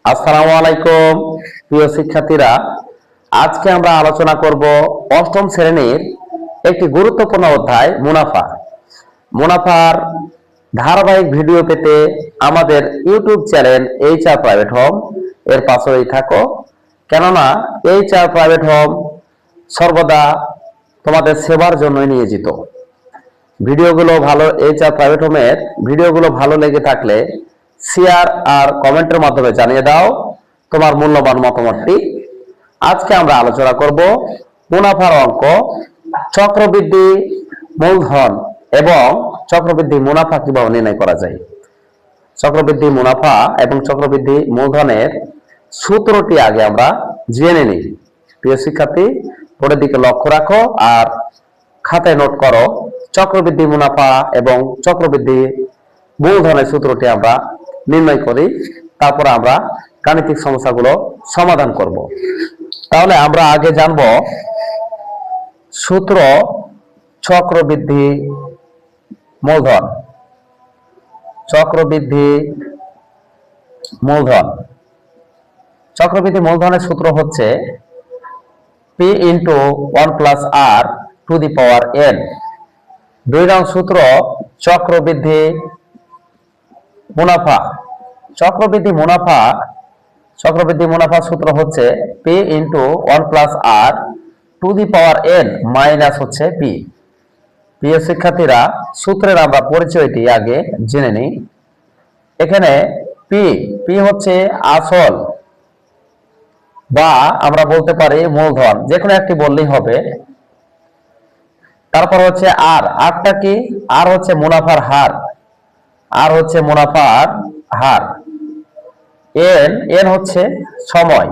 আসসালামু আলাইকুম প্রিয় শিক্ষার্থীরা, আজকে আমরা আলোচনা করব অষ্টম শ্রেণীর একটি গুরুত্বপূর্ণ অধ্যায় মুনাফা। মুনাফার ধারাবাহিক ভিডিও পেতে আমাদের YouTube channel HR private home এর পাশেই থাকো, কেননা HR প্রাইভেট হোম সর্বদা তোমাদের সেবার জন্য নিয়োজিত। ভিডিওগুলো ভালো, HR প্রাইভেট হোমের ভিডিওগুলো ভালো লেগে থাকলে শেয়ার আর কমেন্টের মাধ্যমে জানিয়ে দাও তোমার মূল্যবান মতামতটি। আজকে আমরা আলোচনা করব মুনাফার অঙ্ক, চক্রবৃদ্ধি মূলধন এবং চক্রবৃদ্ধি মুনাফা কিভাবে নির্ণয় করা যায়। চক্রবৃদ্ধি মুনাফা এবং চক্রবৃদ্ধি মূলধনের সূত্রটি আগে আমরা জেনে নিই। প্রিয় শিক্ষার্থী, পরের দিকে লক্ষ্য রাখো আর খাতায় নোট করো। চক্রবৃদ্ধি মুনাফা এবং চক্রবৃদ্ধি মূলধনের সূত্রটি আমরা নির্ণয় করি, তারপর আমরা গাণিতিক সমস্যাগুলো সমাধান করব। তাহলে আমরা আগে জানব সূত্র চক্রবৃদ্ধি মূলধন। চক্রবৃদ্ধি মূলধন চক্রবৃদ্ধি মূলধনের সূত্র হচ্ছে P × 1 + R two the power n। 2 নং সূত্র চক্রবৃদ্ধি মুনাফা। চক্রবৃদ্ধি মুনাফা সূত্র হচ্ছে P × 1 + R two the power n minus হচ্ছে P। প্রিয় শিক্ষার্থীরা, সূত্রের আমরা পরিচয়টি আগে জেনে নিই। এখানে P হচ্ছে আসল বা আমরা বলতে পারি মূলধন, যে কোনো একটি বললেই হবে। তারপর হচ্ছে আরটা কি? আর হচ্ছে মুনাফার হার। এন হচ্ছে সময়।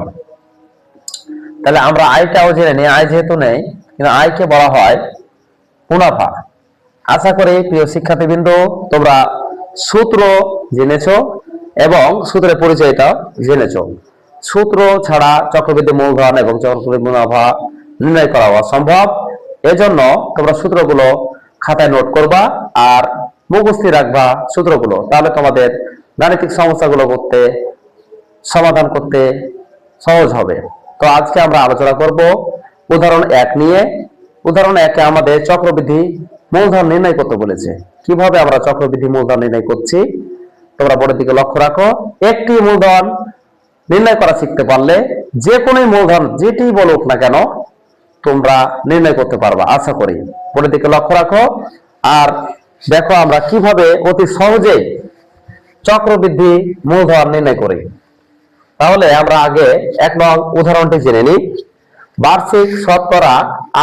তাহলে আমরা আয়টাও জেনে নিই। আয় যেহেতু নেই, কিন্তু আয়কে বলা হয় মুনাফা। আশা করি প্রিয় শিক্ষার্থীবৃন্দ তোমরা সূত্র জেনেছো এবং সূত্রের পরিচয়টা জেনেছো। সূত্র ছাড়া চক্রবৃদ্ধি মূলধন এবং চক্রবৃদ্ধি মুনাফা নির্ণয় করা অসম্ভব। এজন্য তোমরা সূত্রগুলো খাতায় নোট করবা আর মুখস্থ রাখবা সূত্রগুলো, তাহলে তোমাদের গাণিতিক সমস্যাগুলো সমাধান করতে সহজ হবে। তো আজকে আমরা আলোচনা করব উদাহরণ 1 নিয়ে। উদাহরণ 1-এ আমাদের চক্রবৃদ্ধি মূলধন নির্ণয় করতে বলেছে। কিভাবে আমরা চক্রবৃদ্ধি মূলধন নির্ণয় করছি তোমরা বোর্ডের দিকে লক্ষ্য রাখো। একটি মূলধন নির্ণয় করা শিখতে পারলে যে কোনো মূলধন যেটি বলুক না কেন তোমরা নির্ণয় করতে পারবা, আশা করি। বোর্ডের দিকে লক্ষ্য রাখো আর দেখো আমরা কিভাবে অতি সহজেই চক্রবৃদ্ধি মূলধন নির্ণয় করি। তাহলে আমরা আগে 1 নং উদাহরণটি জেনে নিই। বার্ষিক শতকরা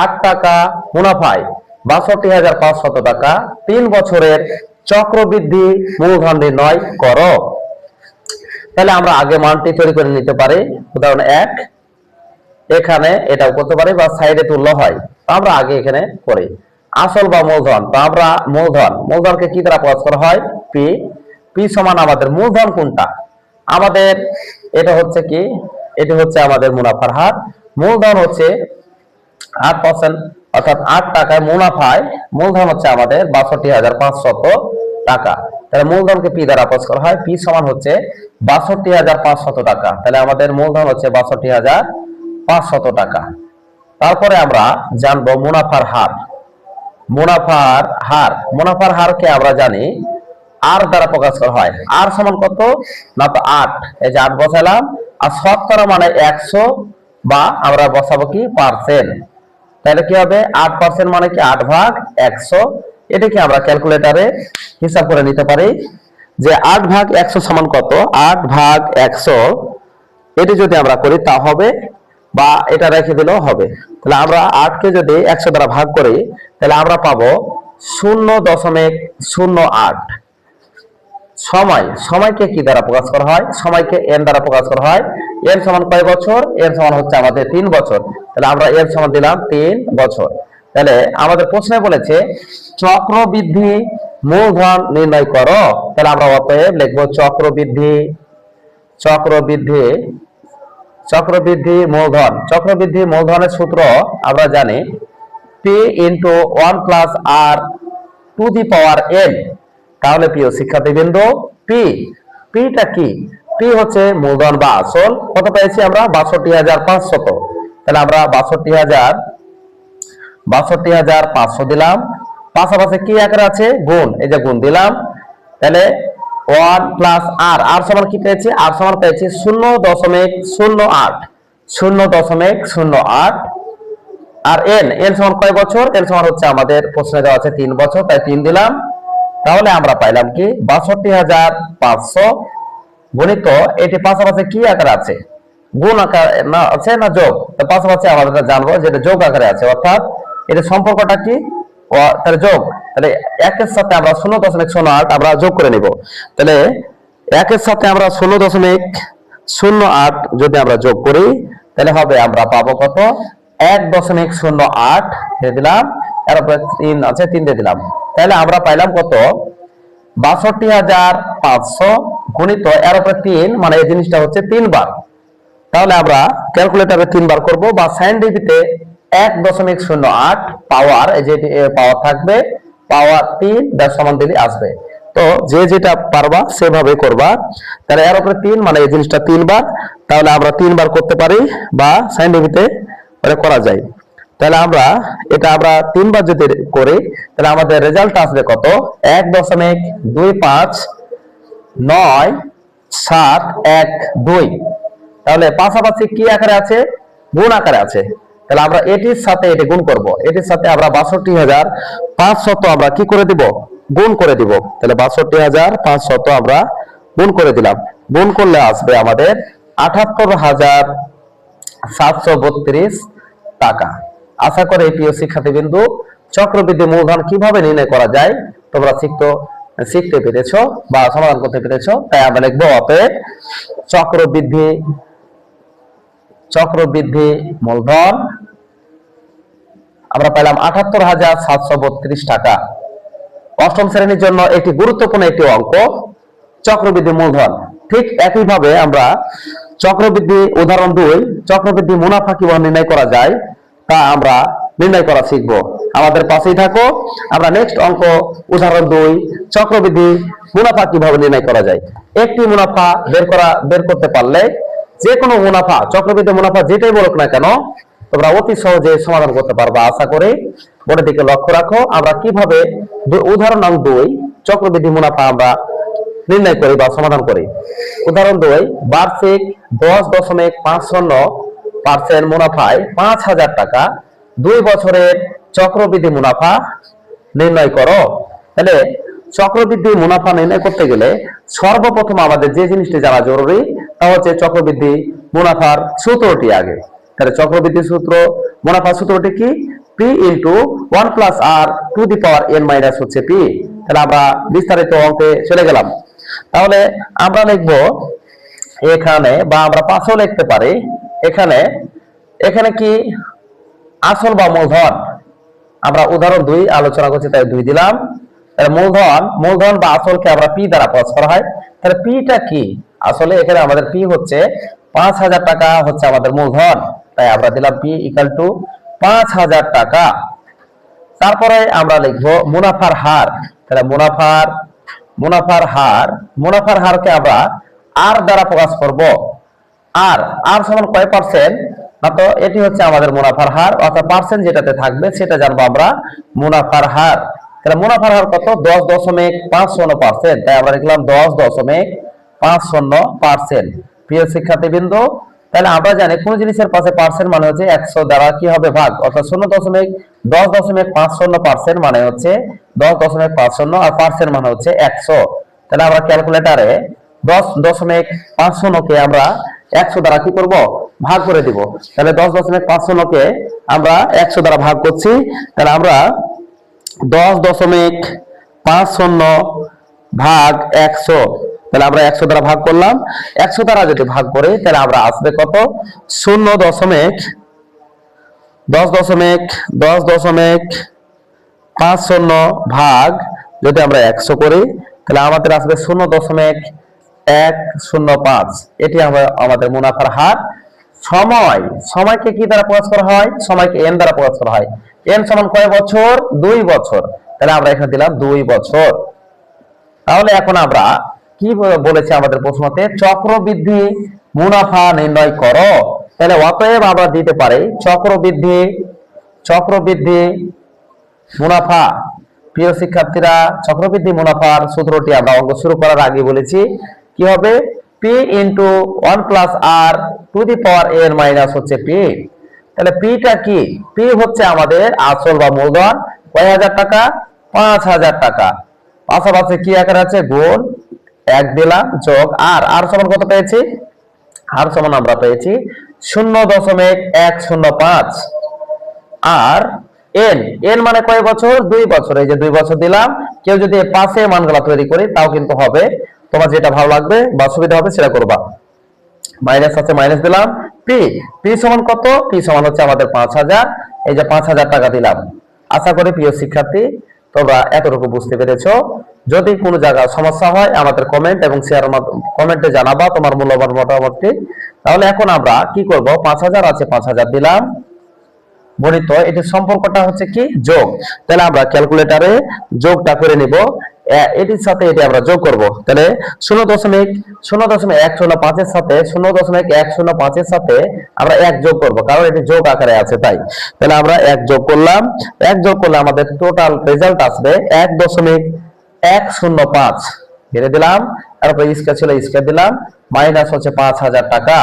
8 টাকা মুনাফায় ৬২,৫০০ টাকা 3 বছরের চক্রবৃদ্ধি মূলধন নির্ণয় করো। তাহলে আমরা আগে মানটি তৈরি করে নিতে পারি। উদাহরণ 1 এখানে এটাও করতে পারি বা সাইডে তুললে হয়। আমরা আগে এখানে করি আসল বা মূলধন। তো আমরা মূলধনকে কি দ্বারা প্রকাশ করা হয়? P সমান আমাদের মূলধন কোনটা? আমাদের এটা হচ্ছে কি? এটি হচ্ছে আমাদের মুনাফার হার। মূলধন হচ্ছে 8%, অর্থাৎ 8 টাকায় মুনাফায় মূলধন হচ্ছে আমাদের ৬২,৫০০ টাকা। তাহলে মূলধনকে P দ্বারা প্রকাশ করা হয়। P সমান হচ্ছে ৬২,৫০০ টাকা। তাহলে আমাদের মূলধন হচ্ছে ৬২,৫০০ টাকা। তারপরে আমরা জানবো মুনাফার হার। মুনাফার হারকে আমরা জানি আর দ্বারা প্রকাশ করা হয়। আর সমান কত? না তো 8। এই যে 8 বসালাম, আর শতকরা মানে 100 বা আমরা বসাবো কি পার্সেন্ট। তাহলে কি হবে? 8% মানে কি 8/100। এটাকে আমরা ক্যালকুলেটরে হিসাব করে নিতে পারি যে 8/100 সমান কত? 8/100 এটি যদি আমরা করি তা হবে, বা এটা রেখে দিলেও হবে। তাহলে আমরা 8কে যদি 100 দ্বারা ভাগ করি তাহলে আমরা পাবো 0.08। সময়কে কি দ্বারা প্রকাশ করা হয়? সময়কে n দ্বারা প্রকাশ করা হয়। n সমান কয় বছর? n সমান হচ্ছে আমাদের 3 বছর। তাহলে আমরা n সমান দিলাম 3 বছর। তাহলে আমাদের প্রশ্নে বলেছে চক্রবৃদ্ধি মূলধন নির্ণয় করো। তাহলে আমরা অতএব লিখবো চক্রবৃদ্ধি মূলধন। চক্রবৃদ্ধি মূলধনের সূত্র আমরা জানি P × 1 + R two the power n। তাহলে প্রিয় শিক্ষার্থীবৃন্দ, Pটা কি? পি হচ্ছে মূলধন বা আসল, কত পেয়েছি আমরা ৬২,৫০০। তাহলে আমরা ৬২,৫০০ দিলাম। পাশাপাশি কি আকারে আছে গুণ, এই যে গুণ দিলাম। তাহলে 1 প্লাস আর, আর সমান কি পেয়েছি, আর সমান পেয়েছি 0.08, 0.08। আর এন, এন সমান কয় বছর, এন সমান হচ্ছে আমাদের প্রশ্নে দেওয়া আছে 3 বছর, তাই 3 দিলাম। তাহলে আমরা পাইলাম কি ৬২,৫০০ গণিত, এটি পাশাপাশি কি আকারে আছে, গুণ আকার না আছে না যোগ, তো পাশাপাশি আমরা জানবো যে এটা যোগ আকারে আছে, অর্থাৎ এটা সম্পর্কটা কি, তাহলে যোগ। তাহলে একের সাথে আমরা 0.08 আমরা যোগ করে নিব। তাহলে একের সাথে আমরা 0.08 যদি আমরা যোগ করি, তাহলে হবে আমরা পাবো কত 1.08 দিয়ে দিলাম, এর উপরে 3 আছে 3 দিয়ে দিলাম। তাহলে আমরা পাইলাম কত ৬২,৫০০ গুণিত এর উপরে 3, মানে এই জিনিসটা হচ্ছে 3 বার। তাহলে আমরা ক্যালকুলেটরে 3 বার করব, বা সাইন ডিভিতে 1.08 পাওয়ার, এই যে পাওয়ার থাকবে, পাওয়ার 3 তার সমান দিলে আসবে। তো যে যেটা পারবা সেভাবে করবা। তাহলে এর উপরে 3, মানে এই জিনিসটা 3 বার, তাহলে আমরা 3 বার করতে পারি, বা সাইন ডিভিতে করা যায়। তাহলে আমরা এটা 3 বার যদি করি, তাহলে আমাদের রেজাল্ট আসবে কত 1.259712। তাহলে পাশাপাশি কি আকারে আছে, গুণ আকারে আছে। তাহলে আমরা এটির সাথে এটি গুণ করব, এটির সাথে আমরা ৬২,৫০০ আমরা কি করে দিব, গুণ করে দিব। তাহলে ৬২,৫০০ আমরা গুণ করে দিলাম। গুণ করলে আসবে আমাদের ৭৮,৭৩২ টাকা। আশা করি প্রিয় শিক্ষার্থীবৃন্দু, চক্রবৃদ্ধি মূলধন কিভাবে নির্ণয় করা যায় তোমরা শিখতে পেরেছো বা সমাধান করতে পেরেছো। তাই আমরা লিখবো অতএব চক্রবৃদ্ধি মূলধন আমরা পেলাম ৭৮,৭৩২ টাকা। অষ্টম শ্রেণীর জন্য একটি গুরুত্বপূর্ণ একটি অঙ্ক চক্রবৃদ্ধি মূলধন। ঠিক একইভাবে আমরা চক্রবৃদ্ধি উদাহরণ 2 চক্রবৃদ্ধি মুনাফা কিভাবে নির্ণয় করা যায় তা আমরা নির্ণয় করা শিখব। আমাদের পাশেই থাকো। আমরা নেক্সট অঙ্ক উদাহরণ 2 চক্রবৃদ্ধি মুনাফা কিভাবে নির্ণয় করা যায়। একটি মুনাফা বের করতে পারলে যে কোনো মুনাফা, চক্রবৃদ্ধি মুনাফা যেটাই বলুক না কেন, তোমরা অতি সহজে সমাধান করতে পারবা। আশা করি বোর্ডের দিকে লক্ষ্য রাখো। আমরা কিভাবে উদাহরণ 2 চক্রবৃদ্ধি মুনাফা আমরা নির্ণয় করি বা সমাধান করি। উদাহরণ 2 বার্ষিক 10.50% মুনাফায় 5,000 টাকা 2 বছরের চক্রবৃদ্ধি মুনাফা নির্ণয় করো। তাহলে চক্রবৃদ্ধি মুনাফা নির্ণয় করতে গেলে সর্বপ্রথম আমাদের যে জিনিসটি জানা জরুরি তা হচ্ছে চক্রবৃদ্ধি মুনাফার সূত্রটি আগে। তাহলে চক্রবৃদ্ধি মুনাফার সূত্রটি কি, P into 1 plus R to the power n minus হচ্ছে পি। তাহলে আমরা বিস্তারিত অঙ্কে চলে গেলাম। তাহলে আমরা লিখব এখানে, বা আমরা পাশেও লিখতে পারি, এখানে কি আসল বা মূলধন, আমরা উদাহরণ 2 আলোচনা করছি তাই 2 দিলাম। মূলধন বা আসলকে আমরা পি দ্বারা প্রকাশ করা হয়। তাহলে পিটা কি, আসলে এখানে আমাদের পি হচ্ছে 5,000 টাকা হচ্ছে আমাদের মূলধন, তাই আমরা দিলাম পি ইকুয়াল টু 5,000 টাকা। তারপরে আমরা লিখবো মুনাফার হার। তাহলে মুনাফার হারকে আমরা আর দ্বারা প্রকাশ করব। আর সমান কয় পার্সেন্ট, না তো এটি হচ্ছে আমাদের মুনাফার হার, অর্থাৎ পার্সেন্ট যেটাতে থাকবে সেটা জানবো আমরা মুনাফার হার। তাহলে মুনাফার হার কত 10.50%, তাই আমরা লিখলাম 10.50%। প্রিয় শিক্ষার্থীবৃন্দ, তাহলে আমরা জানি কোন জিনিসের পাশে পার্সেন্ট মানে হচ্ছে 100 দ্বারা কি হবে ভাগ, অর্থাৎ 10.50% মানে হচ্ছে 10.50 আর পার্সেন্ট মানে হচ্ছে 100। তাহলে আমরা ক্যালকুলেটরে 10.50 কে আমরা 100 দ্বারা কি করব, ভাগ করে দিব। তাহলে 10.50 কে আমরা 100 দ্বারা ভাগ করছি। তাহলে আমরা 10.50 ভাগ 100, তাহলে আমরা 100 দ্বারা ভাগ করলাম। 100 দ্বারা যদি ভাগ করি তাহলে আমরা আসবে কত 10.50 ভাগ যদি আমরা 100 করি তাহলে আমাদের আসবে 0.105। এটি আমাদের মুনাফার হার। সময়কে কি দ্বারা প্রকাশ করা হয়, সময়কে n দ্বারা প্রকাশ করা হয়। n সমান কয় বছর, 2 বছর। তাহলে আমরা এখানে দিলাম 2 বছর। তাহলে এখন আমরা কি বলেছে আমাদের প্রশ্নতে, চক্রবৃদ্ধি মুনাফা নির্ণয় করো। তাহলে অতএব আমরা দিতে পারি চক্রবৃদ্ধি মুনাফা। প্রিয় শিক্ষার্থীরা, চক্রবৃদ্ধি মুনাফার সূত্রটি আমরা অঙ্ক শুরু করার আগে বলেছি কি হবে, P into 1 plus R to the power n minus হচ্ছে পি। তাহলে পিটা কি, পি হচ্ছে আমাদের আসল বা মূলধন, কয় হাজার টাকা, 5,000 টাকা। পাশাপাশি কি আকার আছে, গুণ 1 দিলাম যোগ আর সমান কত পেয়েছি, আর সমান আমরা পেয়েছি 0.105। আর এন, এন মানে কয় বছর, 2 বছর। এই যে 2 বছর দিলাম। কেউ যদি পাশে মানগুলা তৈরি করি তাও কিন্তু হবে, তোমার যেটা ভালো লাগবে বা সুবিধা হবে সেটা করবা। মাইনাস আছে, মাইনাস দিলাম। পি, পি সমান কত, পি সমান হচ্ছে আমাদের 5,000। এই যে 5,000 টাকা দিলাম। আশা করি প্রিয় শিক্ষার্থী তোমরা এতটুকু বুঝতে পেরেছো। যদি কোনো জায়গায় সমস্যা হয় আমাদের কমেন্ট এবং শেয়ার কমেন্টে জানাবা তোমার মূল্যবান মতামতটি। তাহলে এখন আমরা কি করব, 5,000 আছে, 5,000 দিলাম গণিত, এটির সম্পর্কটা হচ্ছে কি, যোগ। তাহলে আমরা ক্যালকুলেটরে যোগটা করে নিব, এটির সাথে এটি আমরা যোগ করব। তাহলে 0.105 এর সাথে 0.105 এর সাথে আমরা 1 যোগ করব, কারণ এটি যোগ আকারে আছে তাই। তাহলে আমরা 1 যোগ করলাম, 1 যোগ করলে আমাদের টোটাল রেজাল্ট আসবে 1.105 ঘিরে দিলাম, তারপর স্কয়ার ছিল স্কয়ার দিলাম, মাইনাস হচ্ছে 5,000 টাকা।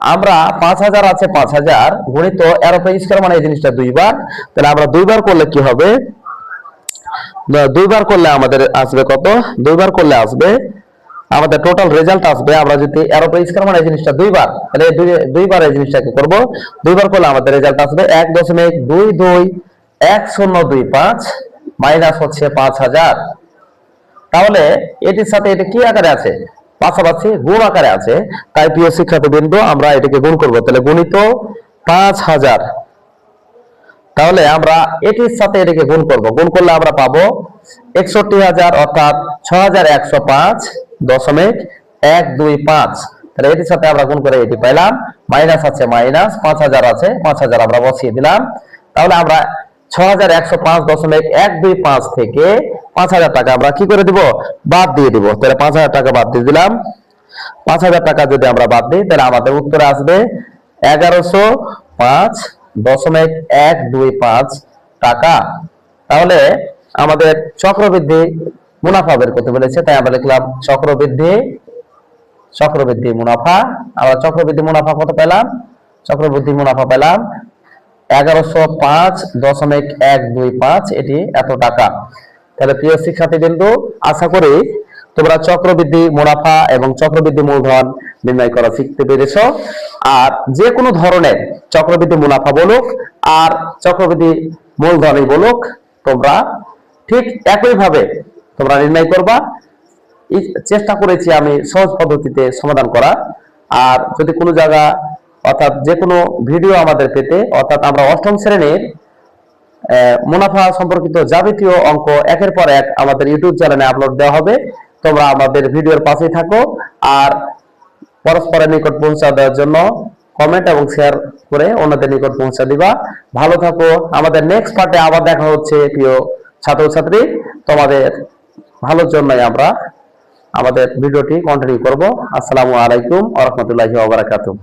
আমরা 5,000 আছে 5,000 গণিত এর উপরে স্কয়ার মানে এই জিনিসটা দুইবার। তাহলে আমরা দুইবার করলে কি হবে, দুইবার করলে আমাদের আসবে কত, দুইবার করলে আসবে আমাদের টোটাল রেজাল্ট আসবে, আমরা যদি এর উপরে স্কয়ার মানে এই জিনিসটা দুইবার, তাহলে দুইবার এই জিনিসটাকে করব, দুইবার করলে আমাদের রেজাল্ট আসবে 1.221025 মাইনাস হচ্ছে 5,000। তাহলে এটির সাথে এটা কি আকারে আছে, পাশাপাশি গুণ আকারে আছে, তাই প্রিয় শিক্ষার্থীবৃন্দ আমরা এটাকে গুণ করব। তাহলে গুণিত 5,000, তাহলে আমরা এটির সাথে এটাকে গুণ করব, গুণ করলে আমরা পাবো 61,000 অর্থাৎ 6,105.125। তাহলে এটির সাথে আমরা গুণ করে এটি পেলাম, মাইনাস আছে মাইনাস, 5,000 আছে 5,000 আমরা বসিয়ে দিলাম। তাহলে আমরা 6,105.125 থেকে 5,000 টাকা আমরা কি করে দিব, বাদ দিয়ে দিব। তাহলে 5,000 টাকা বাদ দিয়ে দিলাম। 5,000 টাকা যদি আমরা বাদ দিই তাহলে আমাদের উত্তরে আসবে 1105.125 টাকা। তাহলে আমাদের চক্রবৃদ্ধি মুনাফা বের করতে বলেছে, তাই আমরা লিখলাম চক্রবৃদ্ধি মুনাফা। আমরা চক্রবৃদ্ধি মুনাফা কত পেলাম, চক্রবৃদ্ধি মুনাফা পেলাম 1105.125, এটি এত টাকা। তাহলে প্রিয় শিক্ষার্থীবৃন্দ, আশা করি তোমরা চক্রবৃদ্ধি মুনাফা এবং চক্রবৃদ্ধি মূলধন নির্ণয় করা শিখতে পেরেছো। আর যে কোনো ধরনের চক্রবৃদ্ধি মুনাফা বলুক আর চক্রবৃদ্ধি মূলধনই বলুক, তোমরা ঠিক একইভাবে তোমরা নির্ণয় করবা। চেষ্টা করেছি আমি সহজ পদ্ধতিতে সমাধান করা। আর যদি কোনো জায়গা অর্থাৎ যে কোনো ভিডিও আমাদের পেতে, অর্থাৎ আমরা অষ্টম শ্রেণীর মুনাফা সম্পর্কিত যাবতীয় অঙ্ক একের পর এক আমাদের ইউটিউব চ্যানেলে আপলোড দেওয়া হবে। তোমরা আমাদের ভিডিওর পাশেই থাকো আর পরস্পরের নিকট পৌঁছা দেওয়ার জন্য কমেন্ট এবং শেয়ার করে অন্যদের নিকট পৌঁছা দিবা। ভালো থাকো। আমাদের নেক্সট পার্টে আবার দেখা হচ্ছে প্রিয় ছাত্রছাত্রী। তোমাদের ভালোর জন্যই আমরা আমাদের ভিডিওটি কন্টিনিউ করব। আসসালামু আলাইকুম ওয়া রাহমাতুল্লাহি ওয়া বারাকাতুহু।